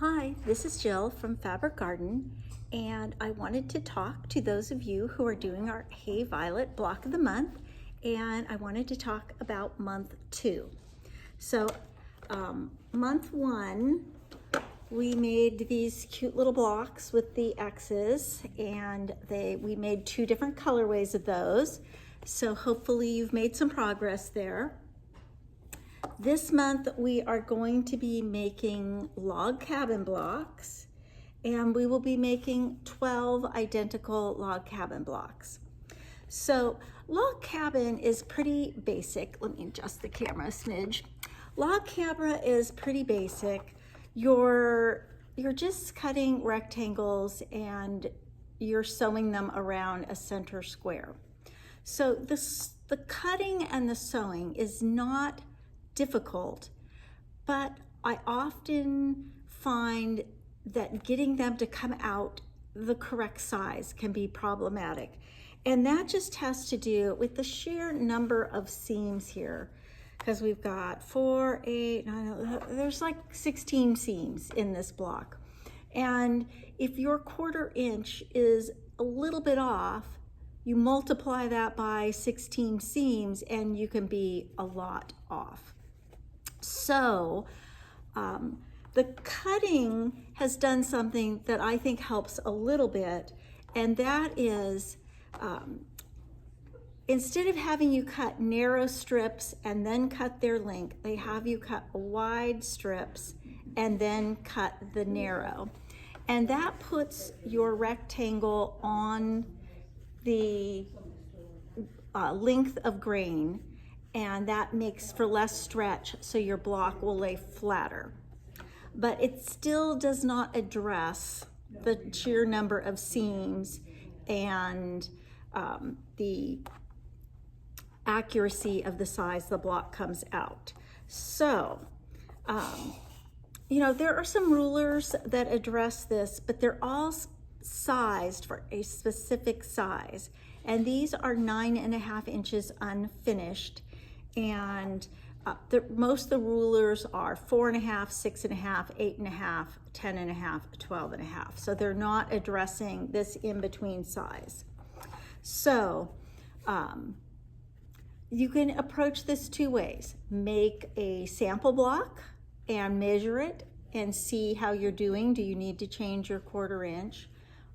Hi, this is Jill from Fabric Garden, and I wanted to talk to those of you who are doing our Hey Violet block of the month, and I wanted to talk about month 2. So month 1, we made these cute little blocks with the X's, and we made 2 different colorways of those. So hopefully you've made some progress there. This month we are going to be making log cabin blocks, and we will be making 12 identical log cabin blocks. So log cabin is pretty basic. Let me adjust the camera a smidge. Log cabin is pretty basic. You're just cutting rectangles and you're sewing them around a center square. So the cutting and the sewing is not difficult, but I often find that getting them to come out the correct size can be problematic. And that just has to do with the sheer number of seams here, because we've got 4, 8, 9, there's like 16 seams in this block. And if your 1/4 inch is a little bit off, you multiply that by 16 seams and you can be a lot off. So the cutting has done something that I think helps a little bit, and that is instead of having you cut narrow strips and then cut their length, they have you cut wide strips and then cut the narrow. And that puts your rectangle on the length of grain, and that makes for less stretch, so your block will lay flatter. But it still does not address the sheer number of seams and the accuracy of the size the block comes out. So, there are some rulers that address this, but they're all sized for a specific size. And these are 9.5 inches unfinished. And most of the rulers are 4.5, 6.5, 8.5, 10.5, 12.5. So they're not addressing this in-between size. So you can approach this 2 ways. Make a sample block and measure it and see how you're doing. Do you need to change your 1/4 inch?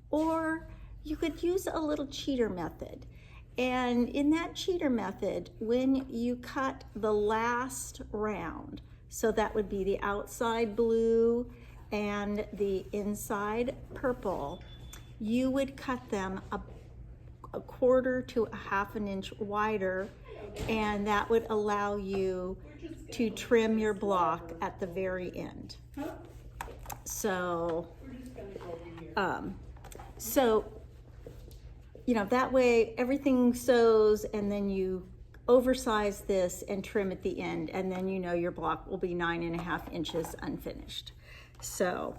Or you could use a little cheater method. And in that cheater method, when you cut the last round, so that would be the outside blue and the inside purple, you would cut them a 1/4 to a 1/2 inch wider, and that would allow you to trim your block at the very end. So, that way everything sews, and then you oversize this and trim at the end, and then your block will be 9.5 inches unfinished. So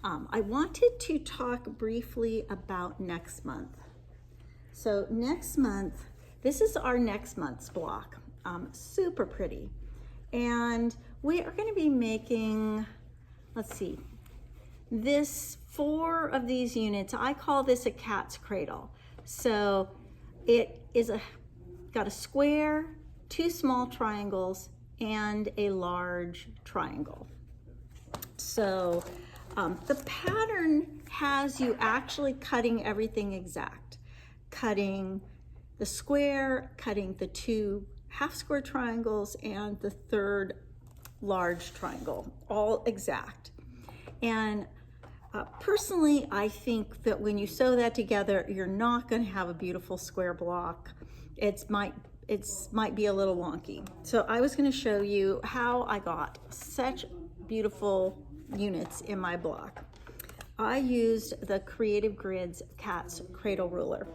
I wanted to talk briefly about next month. So next month, this is our next month's block. Super pretty. And we are going to be making, this 4 of these units. I call this a cat's cradle. So it is got a square, 2 small triangles, and a large triangle. So the pattern has you actually cutting everything exact. Cutting the square, cutting the 2 half square triangles, and the 3rd large triangle, all exact. And personally, I think that when you sew that together, you're not going to have a beautiful square block. It might be a little wonky. So I was going to show you how I got such beautiful units in my block. I used the Creative Grids Cat's Cradle ruler.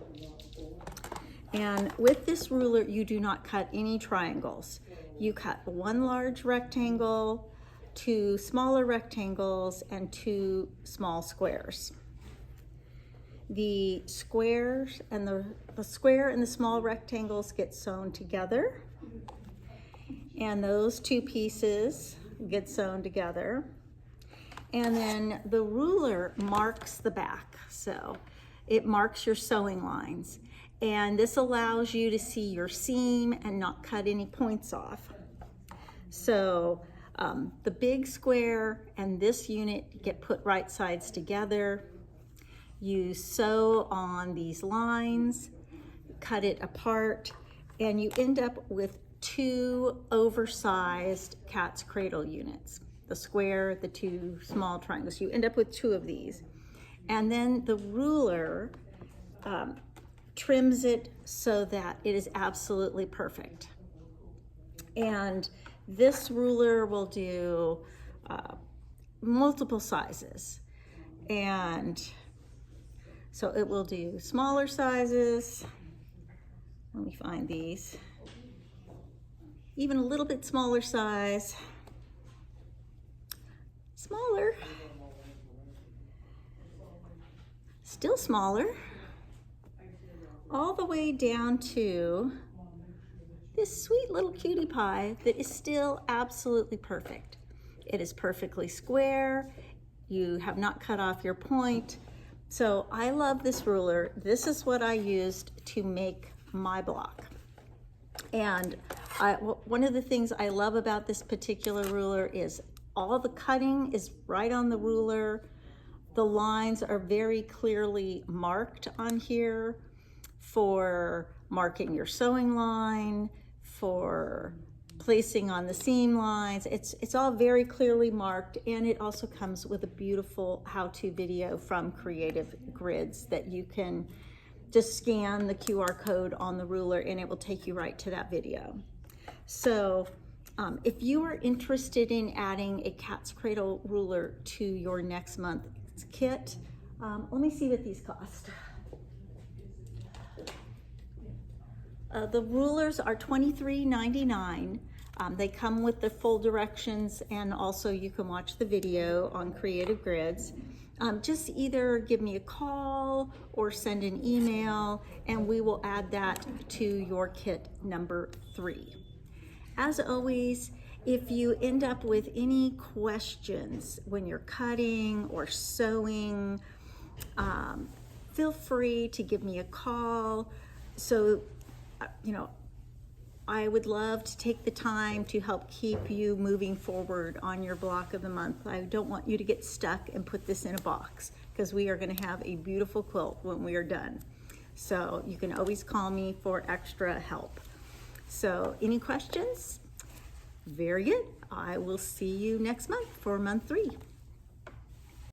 And with this ruler, you do not cut any triangles. You cut 1 large rectangle, 2 smaller rectangles, and 2 small squares. The squares and the square and the small rectangles get sewn together, and those 2 pieces get sewn together. And then the ruler marks the back. So it marks your sewing lines. And this allows you to see your seam and not cut any points off. So the big square and this unit get put right sides together. You sew on these lines, cut it apart, and you end up with two oversized cat's cradle units. The square, the two small triangles. You end up with two of these. And then the ruler trims it so that it is absolutely perfect. And this ruler will do multiple sizes. And so it will do smaller sizes. Let me find these. Even a little bit smaller size. Smaller. Still smaller. All the way down to this sweet little cutie pie that is still absolutely perfect. It is perfectly square. You have not cut off your point. So I love this ruler. This is what I used to make my block. And one of the things I love about this particular ruler is all the cutting is right on the ruler. The lines are very clearly marked on here for marking your sewing line, for placing on the seam lines. It's all very clearly marked, and it also comes with a beautiful how-to video from Creative Grids that you can just scan the QR code on the ruler and it will take you right to that video. So if you are interested in adding a cat's cradle ruler to your next month's kit, let me see what these cost. The rulers are $23.99. They come with the full directions, and also you can watch the video on Creative Grids. Just either give me a call or send an email, and we will add that to your kit number 3. As always, if you end up with any questions when you're cutting or sewing, feel free to give me a call. So, I would love to take the time to help keep you moving forward on your block of the month. I don't want you to get stuck and put this in a box, because we are going to have a beautiful quilt when we are done. So you can always call me for extra help. So any questions? Very good. I will see you next month for month 3.